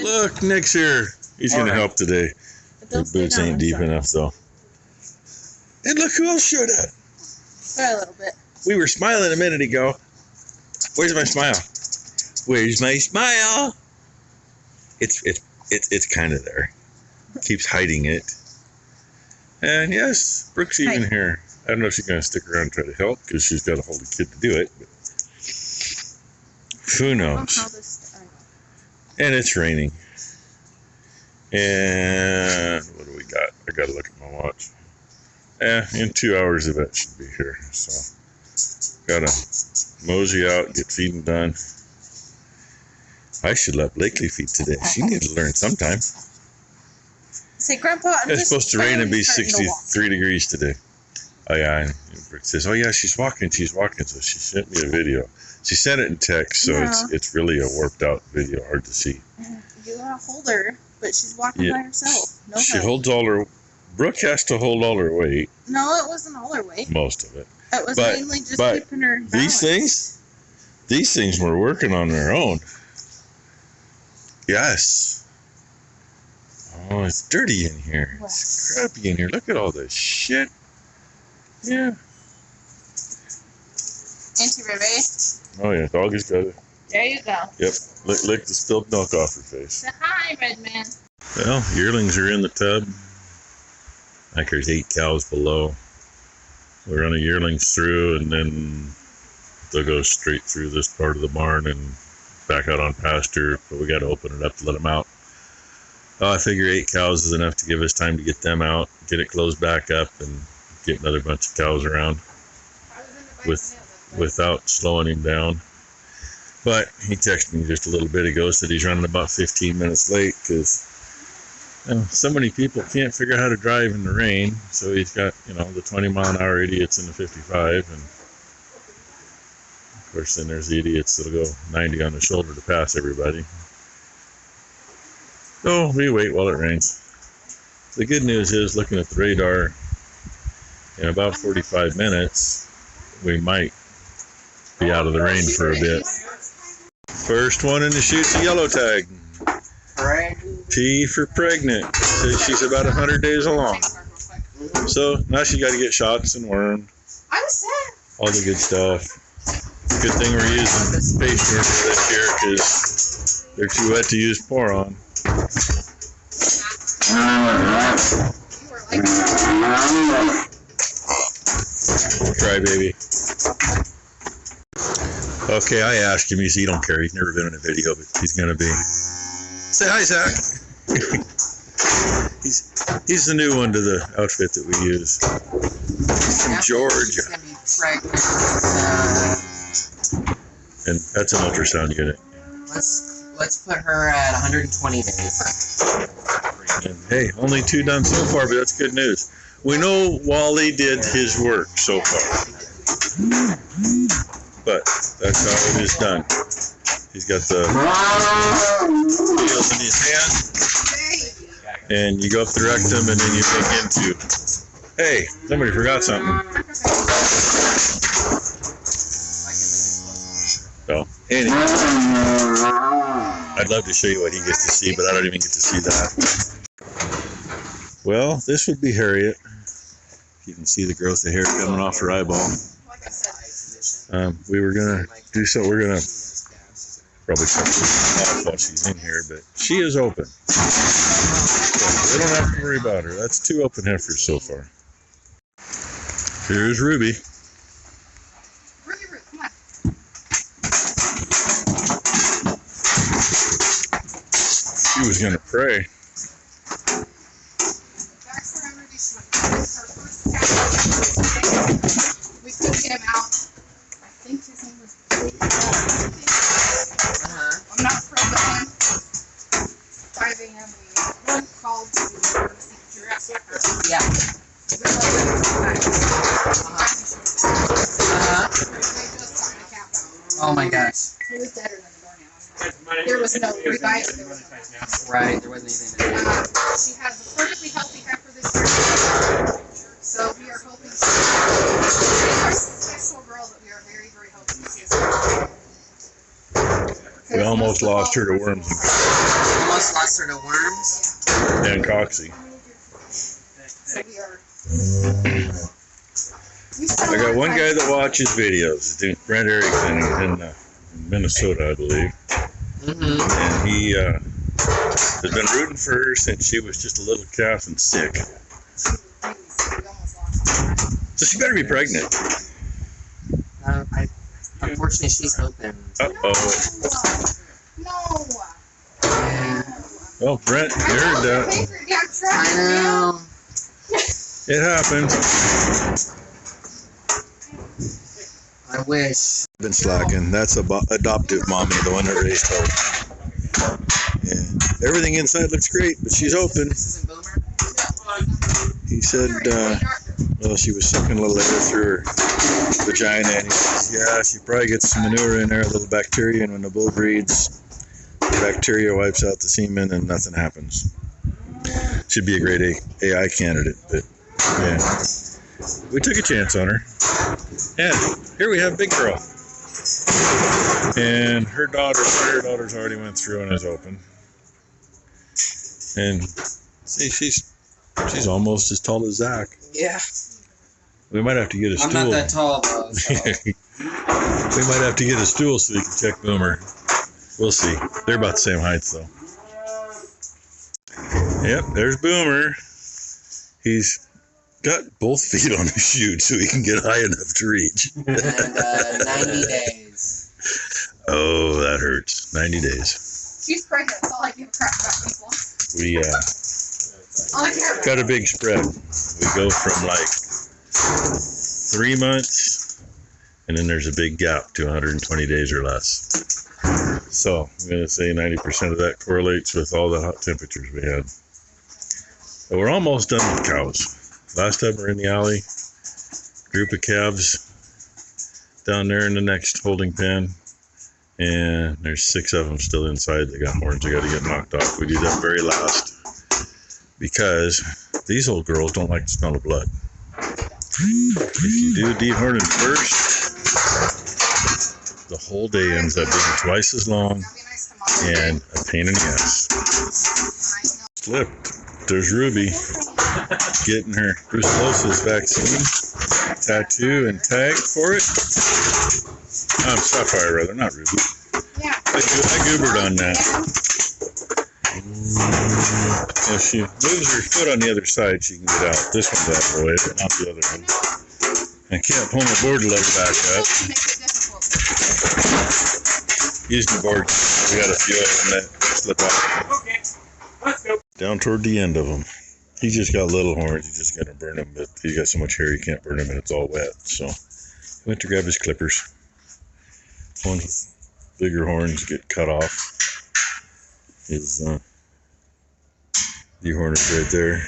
Look, Nick's here. He's going to help today. The boots ain't deep enough, though. And look who else showed up. A little bit. We were smiling a minute ago. Where's my smile? Where's my smile? It's kind of there. Keeps hiding it. And yes, Brooke's even here. I don't know if she's going to stick around and try to help because she's got to hold the kid to do it. But who knows? And it's raining. And what do we got? I got to look at my watch. In 2 hours the vet should be here. So got to mosey out, get feeding done. I should let Blakely feed today. She needs to learn sometime. Say, Grandpa, it's supposed to rain and be 63 degrees today. Oh, yeah. And Brick says, oh, yeah, she's walking. So she sent me a video. She sent it in text, so it's really a warped out video, hard to see. You gotta hold her, but she's walking by herself. No she help. holds all her... Brooke has to hold all her weight. No, it wasn't all her weight. Most of it. It was mainly just keeping her balance. These things were working on their own. Yes. Oh, it's dirty in here. It's crappy in here. Look at all this shit. Yeah. Auntie Rebe. Oh, yeah. Dog has got it. There you go. Yep. Lick the spilled milk off her face. Say hi, Red Man. Well, yearlings are in the tub. Like there's 8 cows below. We're running yearlings through, and then they'll go straight through this part of the barn and back out on pasture, but we got to open it up to let them out. I figure 8 cows is enough to give us time to get them out, get it closed back up, and get another bunch of cows around without slowing him down. But he texted me just a little bit ago, said he's running about 15 minutes late because so many people can't figure out how to drive in the rain. So he's got, the 20-mile-an-hour idiots in the 55, and of course then there's the idiots that'll go 90 on the shoulder to pass everybody. So we wait while it rains. The good news is, looking at the radar, in about 45 minutes, we might be out of the rain for a bit. First one in the chute's a yellow tag. P for pregnant. Says she's about 100 days along. So now she's got to get shots and wormed. All the good stuff. Good thing we're using face worms this year because they're too wet to use pour on. Cry baby. Okay, I asked him. He don't care. He's never been in a video, but he's gonna be. Say hi, Zach. He's the new one to the outfit that we use. He's from Georgia. And that's an ultrasound unit. Let's put her at 120 days. And hey, only 2 done so far, but that's good news. We know Wally did his work so far, but that's how it is done. He's got the needles in his hand, and you go up the rectum, and then you dig into. Hey, somebody forgot something. So, anyway, I'd love to show you what he gets to see, but I don't even get to see that. Well, this would be Harriet. You can see the growth of hair coming off her eyeball. We were going to do so. We're going to probably cut this off while she's in here, but she is open. So we don't have to worry about her. That's 2 open heifers so far. Here's Ruby. Come on. She was going to pray. We took him out. I think his name was I'm not proud of him. 5 a.m. we called to the emergency teacher. Yeah. Oh my gosh. He was deader than the doornail. There was no revive. Right, there wasn't anything. She has a perfectly healthy heifer this year. So we are hoping she's our special girl that we are very, very hoping to see. We almost lost her to worms. Almost lost rid of worms. and Coxie. So we are. I got one guy that watches videos. Brent Erickson in Minnesota, I believe. And he has been rooting for her since she was just a little calf and sick. So she better be pregnant. Unfortunately, she's open. Uh-oh. No. Well, Brent, you're done. I know. It happens. I wish. Been slacking. That's adoptive mommy, the one that raised her. And everything inside looks great, but she's open. This isn't Boomer? He said, well, she was sucking a little air through her vagina, and he says, yeah, she probably gets some manure in there, a little bacteria, and when the bull breeds, the bacteria wipes out the semen and nothing happens. She'd be a great AI candidate, but yeah. We took a chance on her. And here we have Big Girl. And her daughter's already went through and is open. And see, she's almost as tall as Zach. Yeah. We might have to get a stool. I'm not that tall, though. So. We might have to get a stool so we can check Boomer. We'll see. They're about the same height, though. Yep, there's Boomer. He's got both feet on his chute so he can get high enough to reach. And 90 days. Oh, that hurts. 90 days. She's pregnant. That's all I give a crap about people. We All I care about. got a big spread. We go from like 3 months, and then there's a big gap to 120 days or less. So I'm going to say 90% of that correlates with all the hot temperatures we had. But we're almost done with cows. Last time we're in the alley, group of calves down there in the next holding pen, and there's 6 of them still inside. They got horns they got to get knocked off. We do that very last because these old girls don't like the smell of blood. If you do dehorning first, the whole day ends up being twice as long and a pain in the ass. Slipped. There's Ruby getting her brucellosis vaccine, tattoo, and tag for it. Sapphire, rather, not Ruby. Yeah. I goobered on that. If she moves her foot on the other side, she can get out. This one's out of the way, but not the other one. I can't pull my board lever back up. Using the board, we got a few of them that slip off. Okay, let's go. Down toward the end of them. He just got little horns. You just got to burn them, but he's got so much hair you can't burn them, and it's all wet. So he went to grab his clippers. Ones with bigger horns get cut off. His dehorner right there,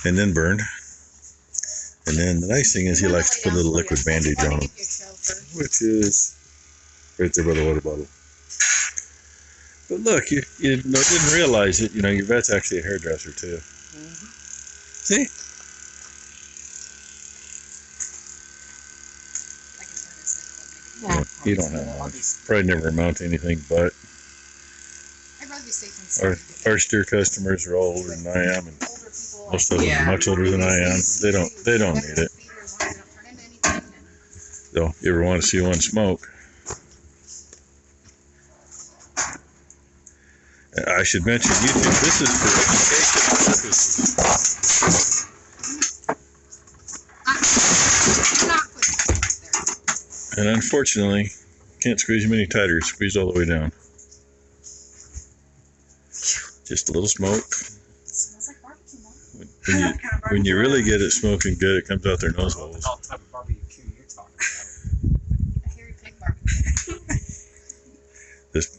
and then burned. And then the nice thing is he likes to put a little liquid bandage on them, which is right there by the water bottle. But look, you didn't realize it. You know, your vet's actually a hairdresser too. See? Yeah, you don't have one. Probably never amount to anything, but I'd rather be safe than sorry. our steer customers are all older than I am, and Older people. most of them are much older than I am. They don't need it. So, you ever want to see one smoke? I should mention YouTube. This is for education purposes. And unfortunately, can't squeeze them any tighter. Squeeze all the way down. Just a little smoke. Smells like barbecue, Mom. When you really get it smoking good, it comes out their nose holes. What type of barbecue you're talking about? A hairy pig barbecue.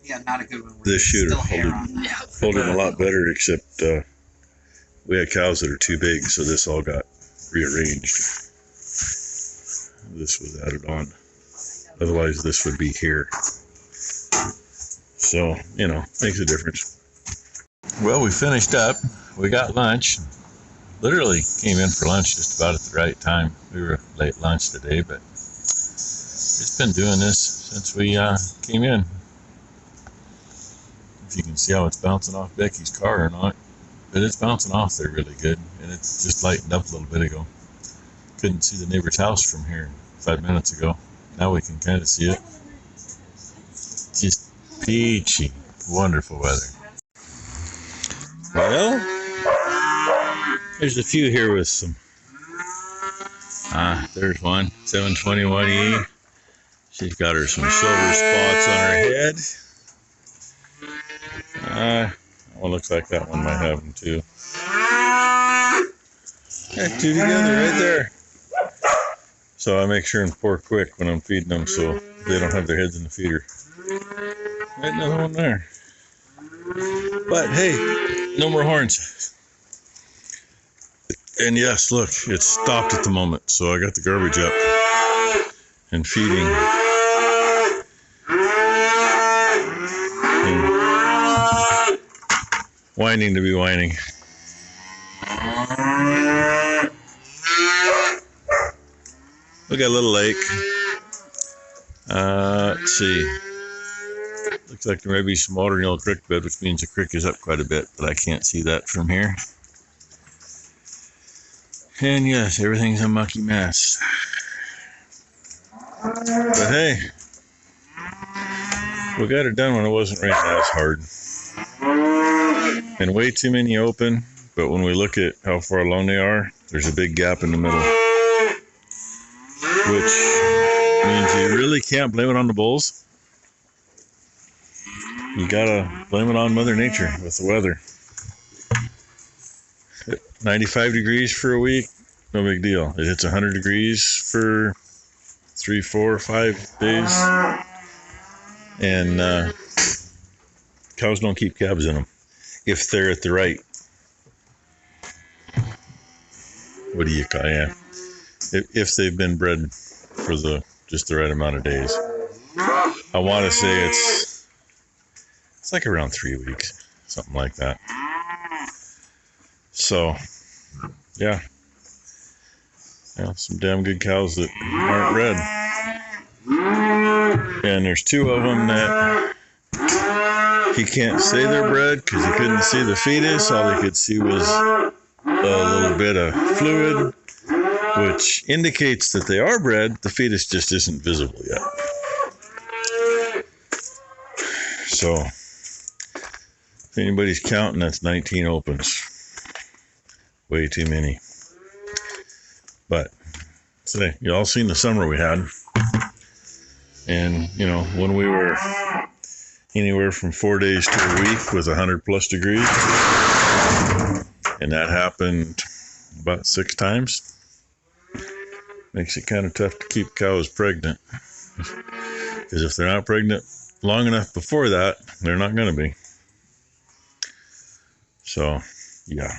Yeah, not a good one. This shooter Still hair on. hold it a lot better, except we had cows that are too big, so this all got rearranged. This was added on. Otherwise, this would be here. So, you know, makes a difference. Well, we finished up. We got lunch. Literally came in for lunch just about at the right time. We were late lunch today, but it's been doing this since we came in. if you can see how it's bouncing off Becky's car or not. But it's bouncing off there really good, and it's just lightened up a little bit ago. Couldn't see the neighbor's house from here 5 minutes ago. Now we can kind of see it. Just peachy, wonderful weather. Well, there's a few here with some. There's one, 721E. She's got her some silver spots on her head. Well, looks like that one might have them too. Got two together right there. So I make sure and pour quick when I'm feeding them so they don't have their heads in the feeder. Right, another one there. But hey, no more horns. And yes, look, it's stopped at the moment. So I got the garbage up and feeding. And whining to be whining. We got a little lake. Let's see. Looks like there may be some water in the old creek bed, which means the creek is up quite a bit, but I can't see that from here. And yes, everything's a mucky mess. But hey, we got it done when it wasn't raining as hard. And way too many open, but when we look at how far along they are, there's a big gap in the middle. Which means you really can't blame it on the bulls. You gotta blame it on Mother Nature with the weather. 95 degrees for a week, no big deal. It hits 100 degrees for 3, 4, 5 days. And cows don't keep calves in them if they're at the right. What do you call it? If they've been bred for just the right amount of days. I want to say it's like around 3 weeks, something like that. So, yeah, some damn good cows that aren't red. And there's 2 of them that he can't say they're bred because he couldn't see the fetus. All he could see was a little bit of fluid, which indicates that they are bred. The fetus just isn't visible yet. So, if anybody's counting, that's 19 opens. Way too many. But, say, you all seen the summer we had. And, when we were anywhere from 4 days to a week with 100+ degrees. And that happened about 6 times. Makes it kind of tough to keep cows pregnant. Because if they're not pregnant long enough before that, they're not going to be. So, yeah.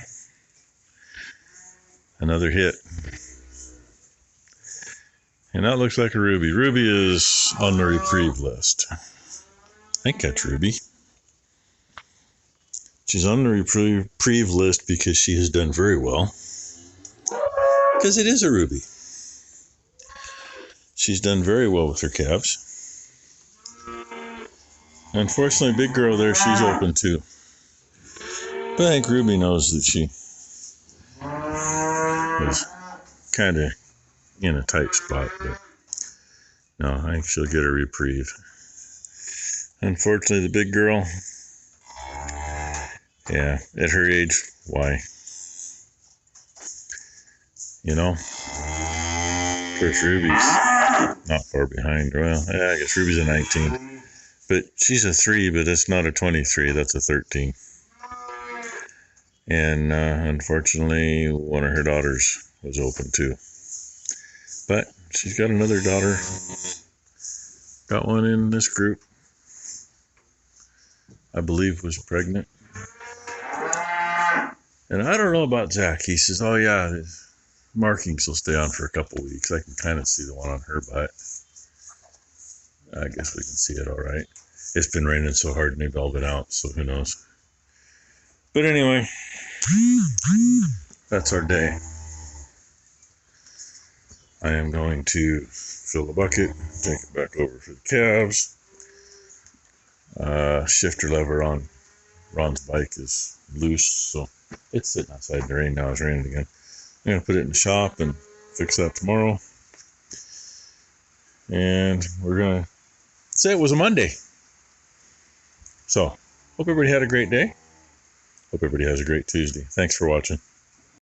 Another hit. And that looks like a Ruby. Ruby is on the reprieve list. I think that's Ruby. She's on the reprieve list because she has done very well. Because it is a Ruby. She's done very well with her calves. Unfortunately, big girl there, she's open too. But I think Ruby knows that she was kind of in a tight spot. But no, I think she'll get a reprieve. Unfortunately, the big girl, yeah, at her age, why? Of course, Ruby's not far behind. Well, yeah, I guess Ruby's a 19. But she's a 3, but it's not a 23. That's a 13. And unfortunately, one of her daughters was open too. But she's got another daughter. Got one in this group. I believe was pregnant. And I don't know about Zach. He says, oh yeah, the markings will stay on for a couple weeks. I can kind of see the one on her butt. I guess we can see it all right. It's been raining so hard and they've all been out, so who knows. But anyway, that's our day. I am going to fill the bucket, take it back over for the calves, shifter lever on Ron's bike is loose, so it's sitting outside in the rain now. It's raining again. I'm going to put it in the shop and fix that tomorrow. And we're going to say it was a Monday. So, hope everybody had a great day. Hope everybody has a great Tuesday. Thanks for watching.